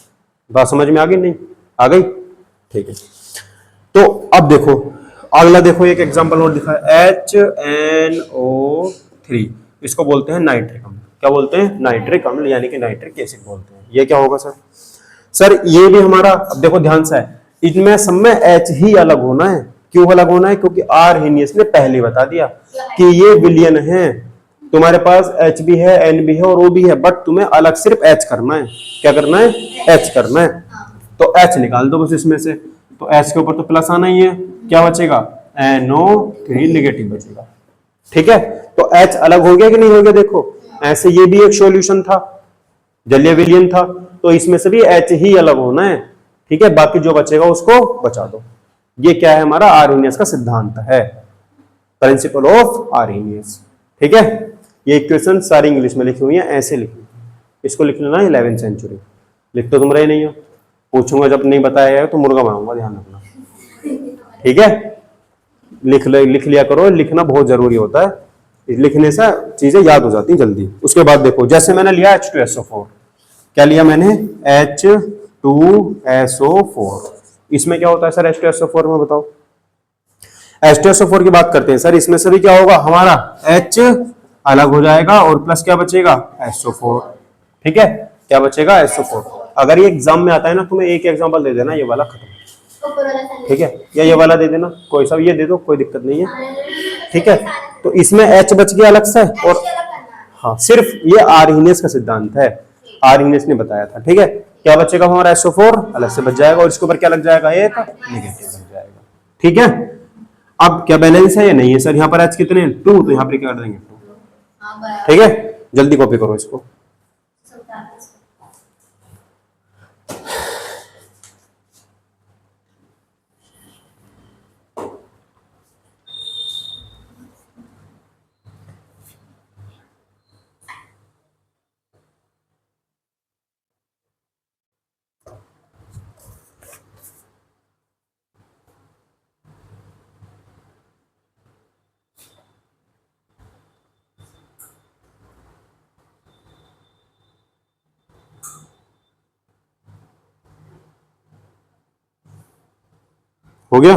Speaker 1: बात समझ में आ गई, नहीं आ गई, ठीक है। तो अब देखो अगला, देखो एक एग्जांपल और दिखा है, HNO3, इसको बोलते हैं नाइट्रिक अम्ल। क्या बोलते हैं, नाइट्रिक अम्ल, यानी कि नाइट्रिक एसिड बोलते हैं। ये क्या होगा सर, सर ये भी हमारा, अब देखो ध्यान से, इनमें सब में H ही अलग होना है। क्यों अलग होना है, क्योंकि आर्हेनियस ने पहले बता दिया कि ये विलियन है, तुम्हारे पास H भी है, N भी है और O भी है, बट तुम्हें अलग सिर्फ H करना है। क्या करना है, H करना है। तो H निकाल दो बस इसमें से, तो H के ऊपर तो प्लस आना ही है, क्या बचेगा, NO3 नेगेटिव बचेगा, ठीक है। तो H अलग हो गया कि नहीं हो गया, देखो ऐसे ये भी एक सॉल्यूशन था, जलीय विलयन था, तो इसमें से भी H ही अलग होना है, ठीक है। बाकी जो बचेगा उसको बचा दो। ये क्या है, हमारा आर्हेनियस का सिद्धांत है, प्रिंसिपल ऑफ आर्हेनियस, ठीक है। ये इक्वेशन सारी इंग्लिश में लिखी हुई है, ऐसे लिखी, इसको लिख लेना 11वीं सेंचुरी, लिख तो तुम रहे नहीं हो, पूछूंगा जब नहीं बताया जाएगा तो मुर्गा बनाऊंगा, ध्यान रखना, ठीक है। लिख लिया करो, लिखना बहुत जरूरी होता है, लिखने से चीजें याद हो जाती हैं जल्दी। उसके बाद देखो, जैसे मैंने लिया H2SO4, क्या लिया मैंने, H2SO4, इसमें क्या होता है सर H2SO4 में, बताओ। H2SO4 की बात करते हैं सर, इसमें से भी क्या होगा, हमारा H अलग हो जाएगा और प्लस क्या बचेगा, SO4, ठीक है। क्या बचेगा, SO4। अगर ये एग्जाम में आता है ना, तुम्हें एक एग्जांपल दे देना, ये वाला खत्म, ठीक है, या ये वाला दे देना, कोई सा ये दे दो, कोई दिक्कत नहीं है, ठीक है। तो इसमें H बच गया अलग से, और हाँ सिर्फ ये आर्हेनियस का सिद्धांत है, आर्हेनियस ने बताया था, ठीक है। क्या बचेगा हमारा, SO4 अलग से बच जाएगा, और इसके ऊपर क्या लग जाएगा, एक नेगेटिव लग जाएगा, ठीक है। अब क्या बैलेंस है या नहीं है सर, यहाँ पर H कितने, 2, तो यहाँ पर क्या कर देंगे 2, ठीक है। जल्दी कॉपी करो इसको, हो गया,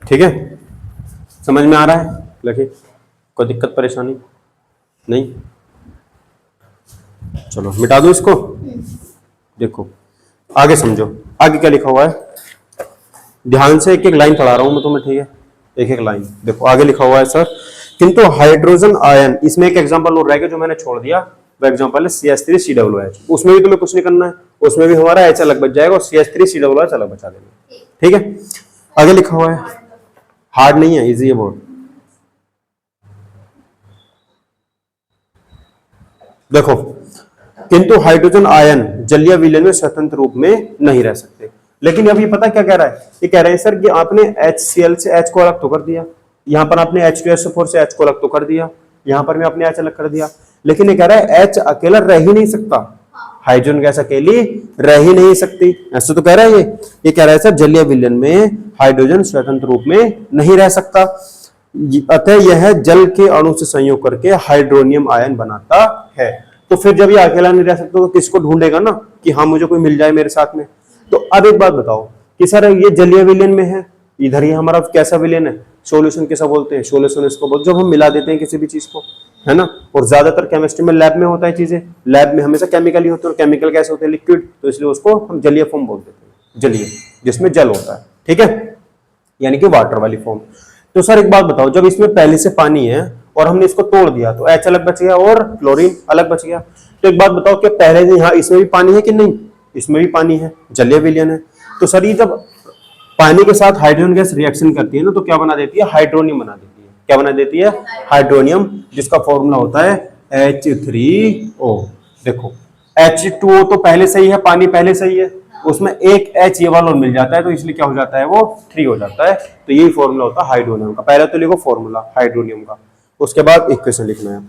Speaker 1: ठीक है। समझ में आ रहा है, लगे कोई दिक्कत परेशानी नहीं, चलो मिटा दो इसको। देखो आगे समझो, आगे क्या लिखा हुआ है, ध्यान से एक एक लाइन पढ़ा रहा हूं मैं तुम्हें, ठीक है, एक एक लाइन देखो। आगे लिखा हुआ है सर, किंतु हाइड्रोजन आयन, इसमें एक एग्जांपल और रहेगा जो मैंने छोड़ दिया, वो एग्जांपल है CH3COOH, उसमें भी तुम्हें कुछ नहीं करना है, उसमें भी हमारा H अलग बच जाएगा और CH3COOH अलग बचा देंगे, ठीक है। आगे लिखा हुआ है, हार्ड नहीं है, इजी है बहुत। देखो, किंतु हाइड्रोजन आयन जलीय विलयन में स्वतंत्र रूप में नहीं रह सकते। लेकिन अब ये पता क्या कह रहा है, ये कह रहे हैं सर कि आपने HCl से H को अलग तो कर दिया, यहाँ पर आपने H2SO4 से H को अलग तो कर दिया, यहाँ पर भी आपने H अलग कर दिया, लेकिन ये कह रहा है H अकेला रह ही नहीं सकता, हाइड्रोजन गैस अकेली रह ही नहीं सकती, ऐसा तो कह रहा है ये कह रहा है सर जलीय विलयन में हाइड्रोजन स्वतंत्र रूप में नहीं रह सकता, अतः यह जल के अणु से संयोग करके हाइड्रोनियम आयन बनाता है। तो फिर जब ये अकेला नहीं रह सकता तो किसको ढूंढेगा ना, कि हाँ मुझे कोई मिल जाए मेरे साथ में। तो अब एक बात बताओ कि सर ये जलीय विलयन में है, इधर ही हमारा कैसा विलयन है, सॉल्यूशन कैसा बोलते हैं, सॉल्यूशन इसको बोलते, जब हम मिला देते हैं किसी भी चीज को, है ना। और ज्यादातर केमिस्ट्री में लैब में होता है चीजें, लैब में हमेशा केमिकल ही होते हैं, और केमिकल कैसे होते हैं, लिक्विड, तो इसलिए उसको हम जलीय फॉर्म बोल देते हैं, जलीय जिसमें जल होता है, ठीक है, यानी कि वाटर वाली फॉर्म। तो सर एक बात बताओ, जब इसमें पहले से पानी है और हमने इसको तोड़ दिया तो H अलग बच गया और क्लोरीन अलग बच गया, तो एक बात बताओ कि पहले से यहाँ इसमें भी पानी है कि नहीं, इसमें भी पानी है, जलीय विलयन है। तो सर ये जब पानी के साथ हाइड्रोजन गैस रिएक्शन करती है ना, तो क्या बना देती है, हाइड्रोनियम बना देती है। क्या बना देती है, हाइड्रोनियम, जिसका फॉर्मूला होता है H3O। देखो H2O तो पहले सही है, पानी पहले सही है, उसमें एक H ये वाला और मिल जाता है, तो इसलिए क्या हो जाता है, वो 3 हो जाता है। तो यही फॉर्मूला होता है हाइड्रोनियम का। पहले तो लिखो फॉर्मूला हाइड्रोनियम का, उसके बाद इक्वेशन लिखना है।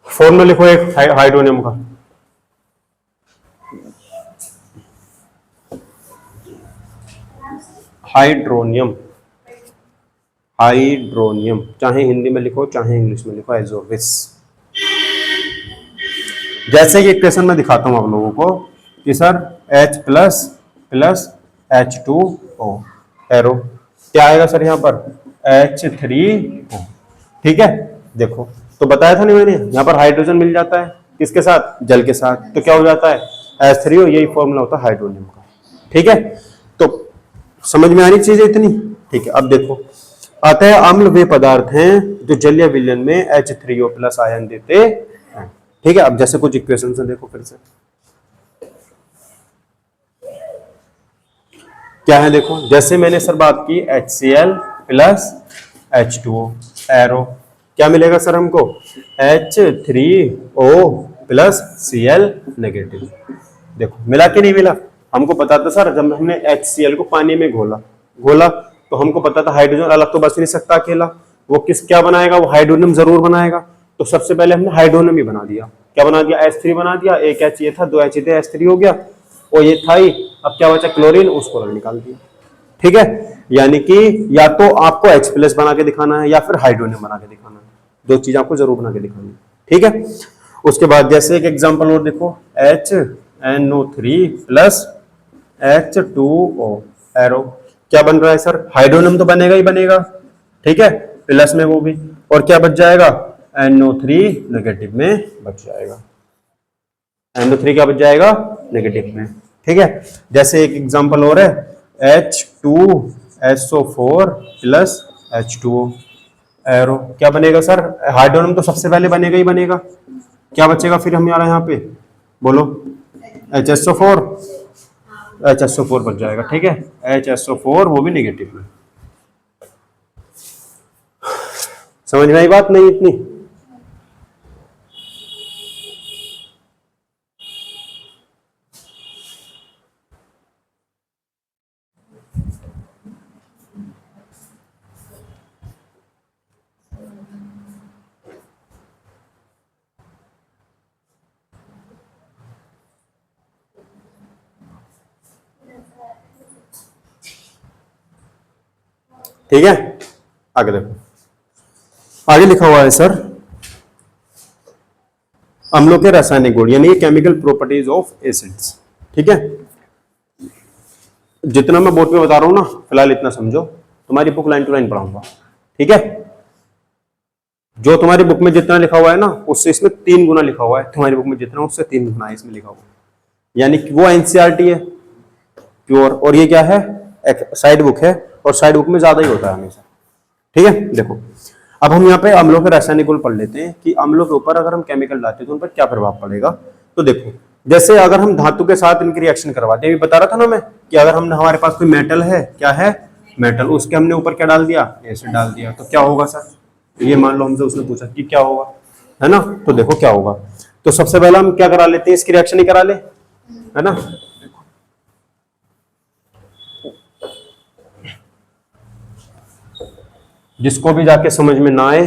Speaker 1: फॉर्मूला लिखो एक हाइड्रोनियम का। हाइड्रोनियम, हाइड्रोनियम चाहे हिंदी में लिखो चाहे इंग्लिश में लिखो, एज ऑलवेज। जैसे कि इक्वेशन में दिखाता हूं आप लोगों को कि sir H plus plus H2O arrow, क्या आएगा सर यहाँ पर H3O। ठीक है, देखो तो बताया था नहीं मैंने, यहाँ पर हाइड्रोजन मिल जाता है किसके साथ, जल के साथ, तो क्या हो जाता है H3O। यही फॉर्मूला होता है हाइड्रोनियम का। ठीक है, तो समझ में आ रही चीजें इतनी। ठीक है, अब देखो अतः अम्ल वे पदार्थ हैं जो जलीय विलयन में H3O प्लस आयन देते हैं। ठीक है, अब जैसे कुछ इक्वेशन से देखो फिर से क्या है, देखो जैसे मैंने सर बात की HCl प्लस H2O एरो, क्या मिलेगा सर हमको H3O प्लस Cl नेगेटिव। देखो मिला कि नहीं मिला, हमको पता था सर जब हमने HCl को पानी में घोला तो हमको पता था हाइड्रोजन अलग तो बच नहीं सकता अकेला, वो क्या बनाएगा, वो हाइड्रोनियम जरूर बनाएगा। तो सबसे पहले हमने हाइड्रोनियम ही बना दिया। क्या बना दिया, H3 बना दिया, एक H ये था, 2 H थे, H3 हो गया, और ये था ही। अब क्या बचा, क्लोरीन, उसको निकाल दिया। ठीक है, यानी कि या तो आपको H प्लस बना के दिखाना है या फिर हाइड्रोनियम बना के दिखाना है, दो चीज आपको जरूर बना के दिखानी है। ठीक है, उसके बाद जैसे एक एग्जांपल और देखो HNO3 प्लस H2O एरो, क्या बन रहा है सर, हाइड्रोनियम तो बनेगा ही बनेगा। ठीक है, प्लस में वो भी, और क्या बच जाएगा, NO3 नेगेटिव में बच जाएगा। NO3 क्या बच जाएगा, नेगेटिव में। ठीक है, जैसे एक एग्जांपल और है H2SO4 प्लस H2O एरो, क्या बनेगा सर, हाइड्रोनियम तो सबसे पहले बनेगा ही बनेगा। क्या बचेगा फिर हमारा यहाँ पे, बोलो, HSO4 बच जाएगा। ठीक है, HSO4 वो भी नेगेटिव में। समझ में आई बात नहीं इतनी। ठीक है, आगे देखो, आगे लिखा हुआ है सर अम्लों के रासायनिक गुण यानी केमिकल प्रॉपर्टीज ऑफ एसिड्स। ठीक है, जितना मैं बोर्ड में बता रहा हूं ना, फिलहाल इतना समझो, तुम्हारी बुक लाइन टू लाइन पढ़ाऊंगा। ठीक है, जो तुम्हारी बुक में जितना लिखा हुआ है ना, उससे इसमें 3 गुना लिखा हुआ है। तुम्हारी बुक में जितना उससे 3 गुना है इसमें लिखा हुआ, यानी कि वो एनसीईआरटी है प्योर, और ये क्या है, एक साइड बुक है, और साइड बुक में ज्यादा ही होता है हमेशा। ठीक है, देखो अब हम यहाँ पे अम्लों के रासायनिक गुण पढ़ लेते हैं कि अम्लों के ऊपर अगर हम केमिकल डालते हैं तो उन पर क्या प्रभाव पड़ेगा। तो देखो, जैसे अगर हम धातु के साथ इनकी रिएक्शन करवाते हैं, बता रहा था ना मैं कि अगर हमने, हमारे पास कोई मेटल है, क्या है, मेटल, उसके हमने ऊपर क्या डाल दिया, एसिड डाल दिया, तो क्या होगा सर, ये मान लो हमसे उसने पूछा कि क्या होगा, है ना, तो देखो क्या होगा। तो सबसे पहले हम क्या करा लेते हैं, इसकी रिएक्शन ही करा ले, है ना। जिसको भी जाके समझ में ना आए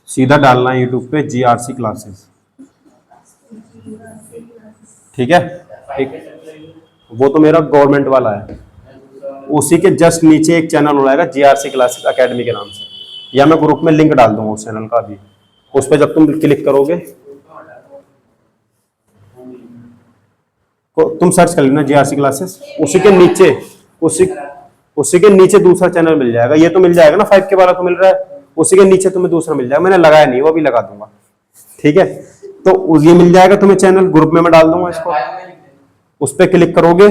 Speaker 1: सीधा डालना है यूट्यूब पे GRC क्लासेस। ठीक है, ठीक, वो तो मेरा गवर्नमेंट वाला है, उसी के जस्ट नीचे एक चैनल हो जाएगा GRC क्लासेस अकेडमी के नाम से, या मैं ग्रुप में लिंक डाल दूंगा उस चैनल का भी। उस पर जब तुम क्लिक करोगे तो तुम सर्च कर लेना GRC क्लासेस, उसी के नीचे दूसरा चैनल मिल जाएगा। ये तो मिल जाएगा ना, 5 के 12 तो मिल रहा है, उसी के नीचे तुम्हें दूसरा मिल जाएगा, मैंने लगाया नहीं, वो भी लगा दूंगा। ठीक है, तो ये मिल जाएगा तुम्हें चैनल, ग्रुप में मैं डाल दूंगा इसको, उस पर क्लिक करोगे,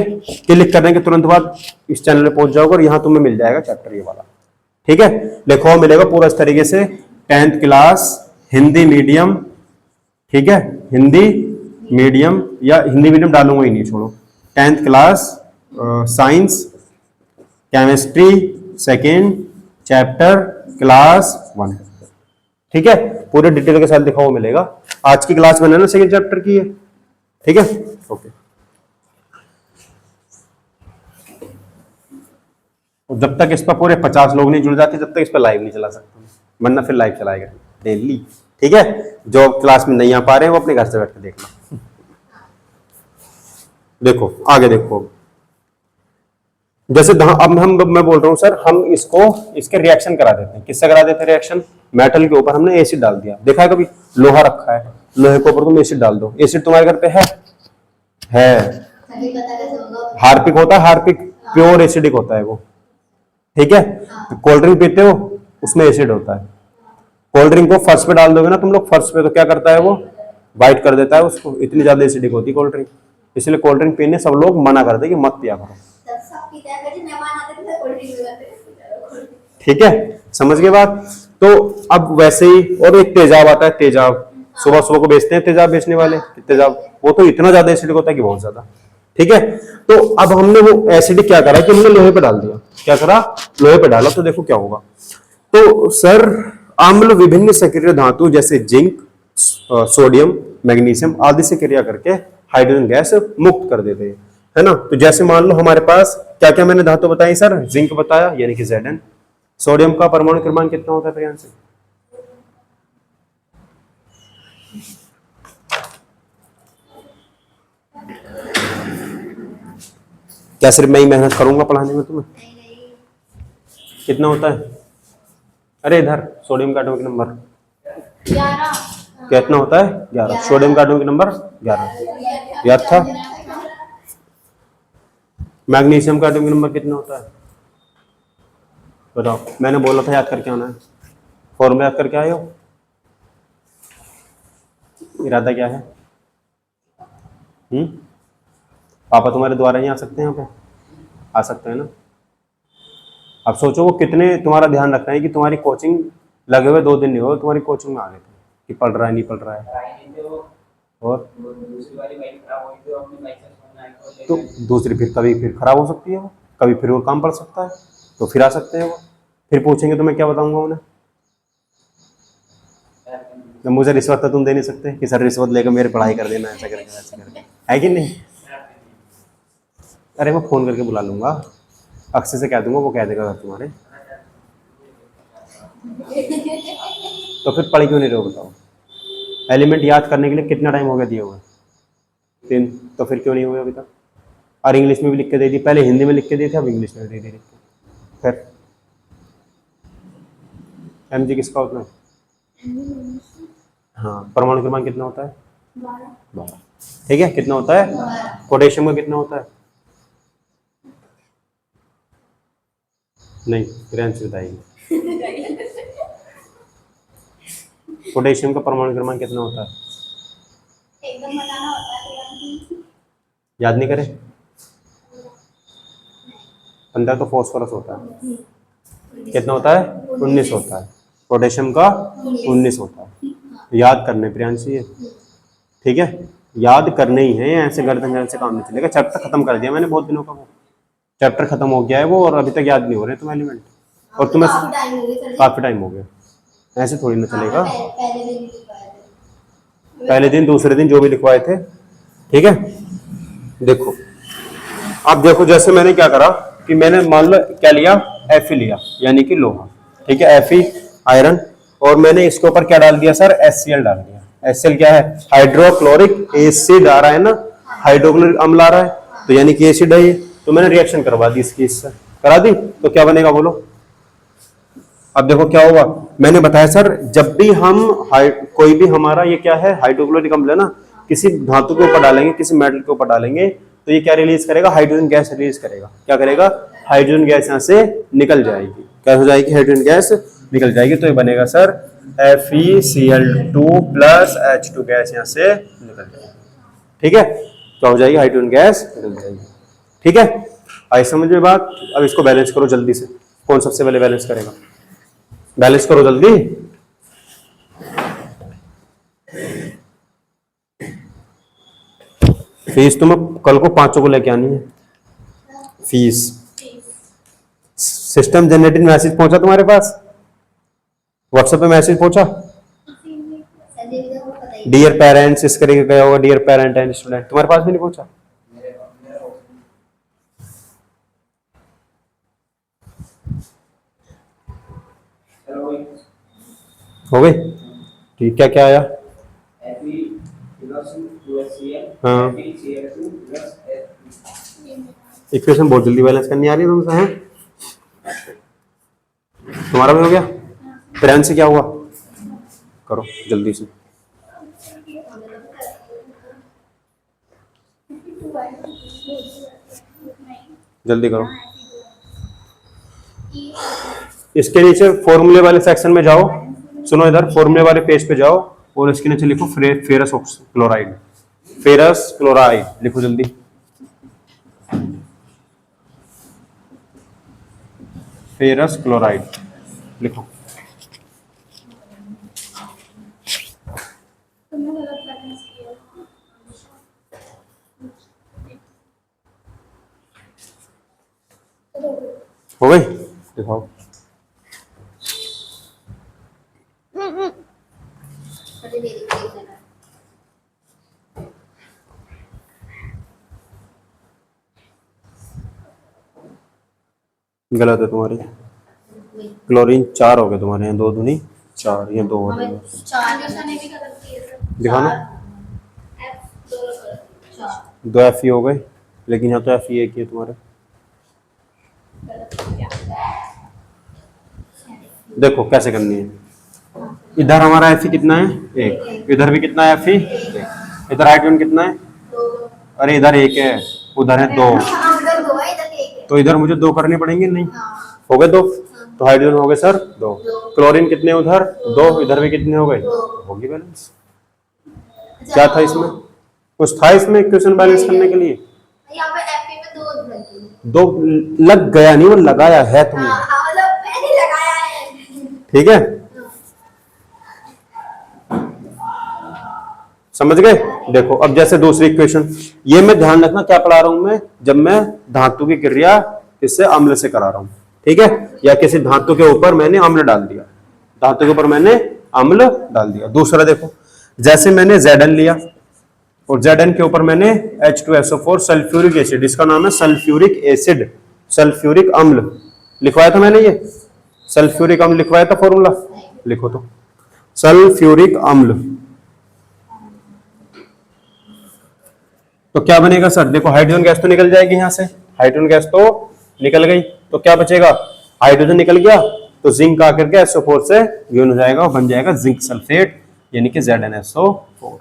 Speaker 1: क्लिक करने के तुरंत बाद इस चैनल पे पहुंच जाओगे और यहाँ तुम्हें मिल जाएगा चैप्टर ये वाला। ठीक है, लिखो मिलेगा पूरा इस तरीके से, 10th क्लास हिंदी मीडियम, ठीक है, हिंदी मीडियम या हिंदी मीडियम डालूंगा ही नहीं, छोड़ो। 10th class science chemistry second chapter class 1। ठीक है, पूरे डिटेल के साथ लिखा हुआ मिलेगा। आज की क्लास मैंने ना सेकेंड चैप्टर की है। ठीक है, ओके। जब तक इस पर पूरे 50 लोग नहीं जुड़ जाते, जब तक इस पर लाइव नहीं चला सकता, वरना फिर लाइव चलाएगा डेली। ठीक है, जो क्लास में नहीं आ पा रहे हैं वो अपने घर से बैठ के देख लो। देखो आगे देखो, जैसे अब मैं बोल रहा हूं सर, हम इसके रिएक्शन करा देते हैं। किससे करा देते हैं रिएक्शन? मेटल के ऊपर हमने एसिड डाल दिया। देखा है कभी? लोहा रखा है, लोहे के ऊपर तुम एसिड डाल दो। एसिड तुम्हारे घर पे है? हार्पिक होता है, हार्पिक प्योर एसिडिक होता है वो। ठीक है, कोल्ड ड्रिंक पीते हो, उसमें एसिड होता है। कोल्ड ड्रिंक को फर्श पे डाल दोगे ना तुम लोग, फर्श पे, तो क्या करता है वो? वाइट कर देता है उसको। इतनी ज्यादा एसिडिक होती है कोल्ड ड्रिंक, इसलिए कोल्ड ड्रिंक पीने सब लोग मना करते हैं कि मत पिया करो। ठीक है, समझ गए बात? तो अब वैसे ही, और एक तेजाब आता है, तेजाब सुबह सुबह को बेचते हैं, तेजाब बेचने वाले, तेजाब वो तो इतना ज्यादा एसिडिक होता है कि बहुत ज्यादा। ठीक है, तो अब हमने वो एसिडिक क्या करा कि हमने लोहे पे डाल दिया। क्या करा? लोहे पे डाला, तो देखो क्या होगा। तो सर अम्ल विभिन्न सक्रिय धातु जैसे जिंक सोडियम मैग्नीशियम आदि से क्रिया करके हाइड्रोजन गैस मुक्त कर देते हैं, है ना। तो जैसे मान लो हमारे पास क्या क्या मैंने धातु बताई सर? जिंक बताया यानी कि Zn। सोडियम का परमाणु क्रमांक कितना होता है प्रियांश से? क्या सिर्फ मैं ही मेहनत करूंगा पढ़ाने में तुम्हें? कितना होता है? अरे इधर सोडियम का एटॉमिक नंबर 11 कितना होता है? 11। सोडियम का एटॉमिक नंबर 11 याद था। मैग्नीशियम का एटॉमिक नंबर कितना होता है बताओ? मैंने बोला था याद करके आना है, फॉर्मूला याद करके आए हो? इरादा क्या है? पापा तुम्हारे द्वारा ही आ सकते हैं, यहाँ पे आ सकते हैं ना। अब सोचो वो कितने तुम्हारा ध्यान रखते हैं कि तुम्हारी कोचिंग लगे हुए 2 दिन नहीं हो, तुम्हारी कोचिंग में आ गए थे कि पढ़ रहा है नहीं पढ़ रहा है। और तो दूसरी फिर कभी फिर खराब हो सकती है वो, कभी फिर वो काम पड़ सकता है, तो फिर आ सकते हैं वो, फिर पूछेंगे तो मैं क्या बताऊंगा उन्हें? तो मुझे रिश्वत तो तुम दे नहीं सकते कि सर रिश्वत लेकर मेरी पढ़ाई कर देना, ऐसा करके ऐसा करके, है कि नहीं? अरे मैं फोन करके बुला लूंगा, अक्षय से कह दूंगा, वो कह देगा तुम्हारे। तो फिर पढ़ क्यों नहीं रहे हो बताओ? एलिमेंट याद करने के लिए कितना टाइम हो गया दिया हुआ? 3। तो फिर क्यों नहीं हुआ अभी तक? और इंग्लिश में भी लिख के दे दी, पहले हिंदी में लिख के दिए थे, अब इंग्लिश में दे दी लिख के। फिर mg किसका होता है? हाँ, परमाणु क्रमांक कितना होता है? 12। ठीक है, कितना होता है? पोटेशियम का कितना होता है? नहीं, प्रियांश बताएगी। पोटेशियम का परमाणु क्रमांक कितना होता है? एकदम बताना होता है, याद नहीं करे? 15 तो फॉस्फोरस होता है। कितना होता है? 19 होता है। पोटेशियम का 19 होता है। याद करने प्रियांश ये, ठीक है, याद करने ही है, ऐसे गर्दन से काम नहीं चलेगा। चैप्टर खत्म कर दिया मैंने बहुत दिनों का, वो चैप्टर खत्म हो गया है वो, और अभी तक याद नहीं हो रहे तुम एलिमेंट, और तुम्हें काफी टाइम हो गया। ऐसे थोड़ी ना चलेगा। पहले दिन दूसरे दिन जो भी लिखवाए थे, ठीक है। देखो अब देखो, जैसे मैंने क्या करा कि मैंने मान लो क्या लिया, Fe लिया यानी कि लोहा, ठीक है, Fe आयरन, और मैंने इसके ऊपर क्या डाल दिया सर? HCl डाल दिया। HCl क्या है? हाइड्रोक्लोरिक एसिड आ रहा है ना, हाइड्रोक्लोरिक अम्ल आ रहा है, तो यानी कि एसिड है ये। तो मैंने रिएक्शन करवा दी इसकी, इससे करा दी, तो क्या बनेगा बोलो? अब देखो क्या होगा, मैंने बताया सर, जब भी हम कोई भी हमारा ये क्या है, हाइड्रोक्लोरिक अम्ल है ना, किसी धातु के ऊपर डालेंगे, किसी मेटल के ऊपर डालेंगे, तो ये क्या रिलीज करेगा? हाइड्रोजन गैस रिलीज करेगा। क्या करेगा? हाइड्रोजन गैस यहाँ से निकल जाएगी। क्या हो जाएगी? हाइड्रोजन गैस निकल जाएगी। तो ये बनेगा sir FeCl2 plus H2 gas यहाँ से निकल जाएगी। ठीक है, क्या हो जाएगी? हाइड्रोजन गैस निकल जाएगी। ठीक है, आई समझ में बात? अब इसको बैलेंस करो जल्दी से। कौन सबसे पहले बैलेंस करेगा? बैलेंस करो जल्दी। फीस तुम्हें कल को 500 को लेके आनी है। फीस सिस्टम जनरेटेड मैसेज पहुंचा तुम्हारे पास? व्हाट्सएप पे मैसेज पहुंचा? डियर पेरेंट्स इस करके गया होगा, डियर पेरेंट एंड स्टूडेंट, तुम्हारे पास भी नहीं पहुंचा? हो गई? ठीक, क्या क्या आया? हाँ, इक्वेशन बहुत जल्दी बैलेंस करनी आ रही है तुमसे, हैं? तुम्हारा भी हो गया? प्रेम से क्या हुआ? करो जल्दी से। जल्दी करो। इसके नीचे फॉर्मूले वाले सेक्शन में जाओ, सुनो इधर, फॉर्मूले वाले पेज पे जाओ और इसके नीचे लिखो फेरस क्लोराइड, फेरस क्लोराइड लिखो जल्दी। फेरस क्लोराइड लिखो। हो गई? दिखाओ। गलत है तुम्हारी। क्लोरीन 4 हो गए तुम्हारे यहाँ, 2 दूनी 4, ये 2 हो गए। दिखाना। 2 Fe हो गए, लेकिन यहाँ तो Fe एक ही है तुम्हारे। देखो कैसे करनी है। इधर हमारा Fe कितना है? 1। इधर भी कितना है Fe? 1। इधर हाइड्रोजन कितना है? अरे इधर 1 है, उधर है 2, तो इधर मुझे 2 करने पड़ेंगे, नहीं? हो गए 2, तो हाइड्रोजन हो गए सर 2। क्लोरीन कितने उधर? 2, इधर भी कितने हो गए? होगी बैलेंस। क्या था इसमें? कुछ था इसमें इक्वेशन बैलेंस करने के लिए? यहाँ पे Fe में 2 लग गया, नहीं वो लगाया है तुमने। मैंने लगाया है। ठीक है, समझ गए? देखो अब जैसे दूसरी इक्वेशन, ये मैं ध्यान रखना क्या पढ़ा रहा हूं मैं, जब मैं धातु की क्रिया इससे अम्ल से करा रहा हूं, ठीक है? या किसी धातु के ऊपर मैंने अम्ल डाल दिया, धातु के ऊपर मैंने अम्ल डाल दिया। दूसरा देखो, जैसे मैंने Zn लिया और Zn के ऊपर मैंने H2SO4 सल्फ्यूरिक एसिड, इसका नाम है सल्फ्यूरिक एसिड, सल्फ्यूरिक अम्ल लिखवाया था मैंने, ये सल्फ्यूरिक अम्ल लिखवाया था, फॉर्मूला लिखो तो, सल्फ्यूरिक अम्ल। तो क्या बनेगा सर? देखो हाइड्रोजन गैस तो निकल जाएगी यहाँ से, हाइड्रोजन गैस तो निकल गई, तो क्या बचेगा? हाइड्रोजन निकल गया तो जिंक आकर के SO4 से विलीन हो जाएगा और बन जाएगा जिंक सल्फेट, यानी कि ZnSO4।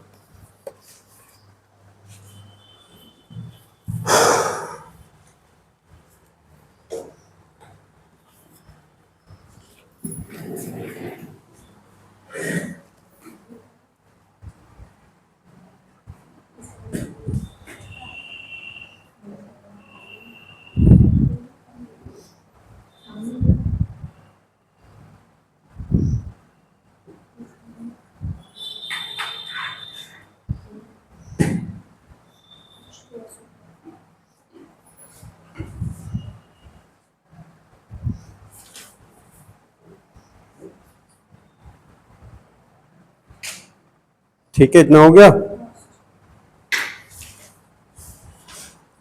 Speaker 1: ठीक है, इतना हो गया।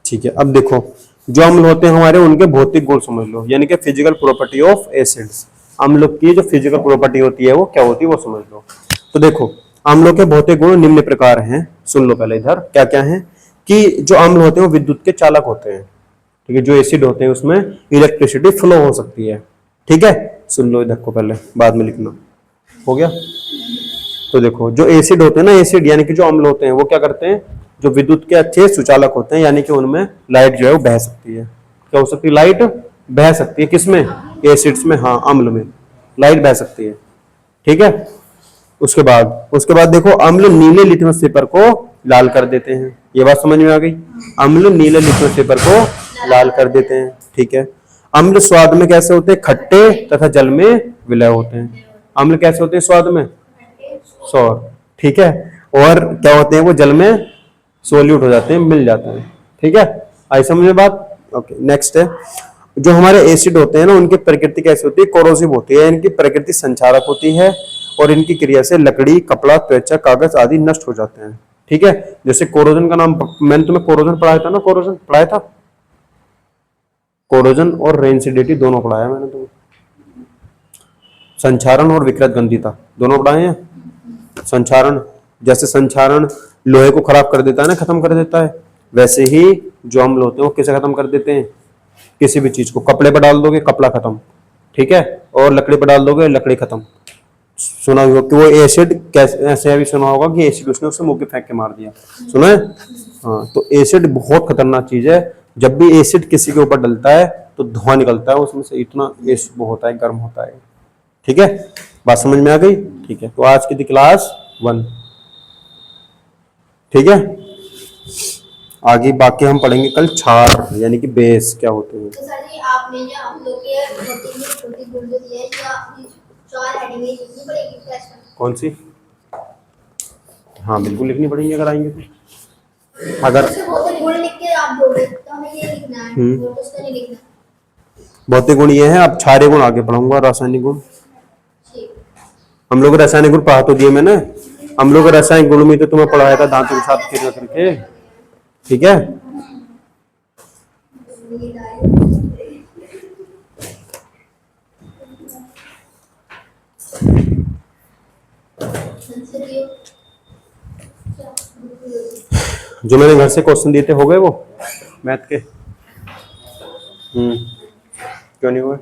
Speaker 1: ठीक है, अब देखो जो अम्ल होते हैं हमारे, उनके भौतिक गुण समझ लो, यानी कि फिजिकल प्रॉपर्टी ऑफ एसिड्स। अम्लों की जो फिजिकल प्रॉपर्टी होती है वो क्या होती है वो समझ लो। तो देखो अम्लों के भौतिक गुण निम्न प्रकार हैं, सुन लो पहले इधर क्या क्या है, कि जो अम्ल होते हैं वो विद्युत के चालक होते हैं, ठीक है? जो एसिड होते हैं उसमें इलेक्ट्रिसिटी फ्लो हो सकती है, ठीक है? सुन लो इधर को पहले, बाद में लिखना। हो गया? तो देखो जो एसिड होते हैं ना, एसिड यानी कि जो अम्ल होते हैं वो क्या करते हैं, जो विद्युत के अच्छे सुचालक होते हैं, यानी कि उनमें लाइट जो है वो बह सकती है। क्या हो सकती है? लाइट बह सकती है। किसमें? एसिड्स में, हाँ अम्ल में लाइट बह सकती है, ठीक है? उसके बाद देखो अम्ल नीले लिटमस पेपर को लाल कर देते हैं। ये बात समझ में आ गई? अम्ल नीले लिटमस पेपर को लाल कर देते हैं, ठीक है? अम्ल स्वाद में कैसे होते हैं? खट्टे तथा जल में विलय होते हैं। अम्ल कैसे होते हैं स्वाद में? सौर, ठीक है? और क्या होते हैं वो? जल में सोल्यूट हो जाते हैं, मिल जाते हैं। ठीक है, आई समझ में बात। ओके, नेक्स्ट है जो हमारे एसिड होते हैं ना, उनकी प्रकृति कैसी होती है, कोरोसिव होती है। इनकी प्रकृति संक्षारक होती है और इनकी क्रिया से लकड़ी, कपड़ा, त्वचा, कागज आदि नष्ट हो जाते हैं। ठीक है, जैसे कोरोजन का नाम मैंने तुम्हें कोरोजन पढ़ाया था ना, कोरोजन पढ़ाया था, कोरोजन और रेंसिडिटी दोनों पढ़ाया मैंने तुम्हें। संक्षारण और विकृत गंधिता दोनों पढ़ाए हैं। संक्षारण, जैसे संक्षारण लोहे को खराब कर देता है ना, खत्म कर देता है, वैसे ही जो अम्ल होते हैं वो कैसे खत्म कर देते हैं, किसी भी चीज को कपड़े पर डाल दोगे कपड़ा खत्म, ठीक है, और लकड़ी पर डाल दोगे लकड़ी खत्म। सुना होगा कि वो एसिड कैसे, ऐसे अभी सुना होगा कि एसिड उसने उसे मुंह पे फेंक के मार दिया, सुना है? हाँ, तो एसिड बहुत खतरनाक चीज है। जब भी एसिड किसी के ऊपर डलता है तो धुआं निकलता है उसमें से, इतना एसिड वो होता है, गर्म होता है। ठीक है, बात समझ में आ गई? ठीक है, तो आज की थी क्लास 1। ठीक है, आगे बाकी हम पढ़ेंगे कल क्षार यानी कि बेस क्या होते हैं।
Speaker 2: तो सर जी आपने जो हम लोग के छोटी गुण जो दिए या 4 हेडिंग लिखनी पड़ेगी टेस्ट में?
Speaker 1: कौन सी? हाँ बिल्कुल लिखनी पड़ेगी अगर आएंगे तो। अगर
Speaker 2: भौतिक गुण लिख के आप दोगे तो हमें ये लिखना है और कुछ तो नहीं लिखना।
Speaker 1: भौतिक गुण ये है, अब क्षारीय गुण आगे पढ़ाऊंगा, रासायनिक गुण। हम लोग रासायनिक गुण पढ़ा तो दिए मैंने, हम लोग रासायनिक गुण में तो तुम्हें पढ़ाया था दांतों के साथ क्रिया करके। ठीक है, जो मैंने घर से क्वेश्चन दिए थे हो गए वो मैथ के? क्यों नहीं हुए?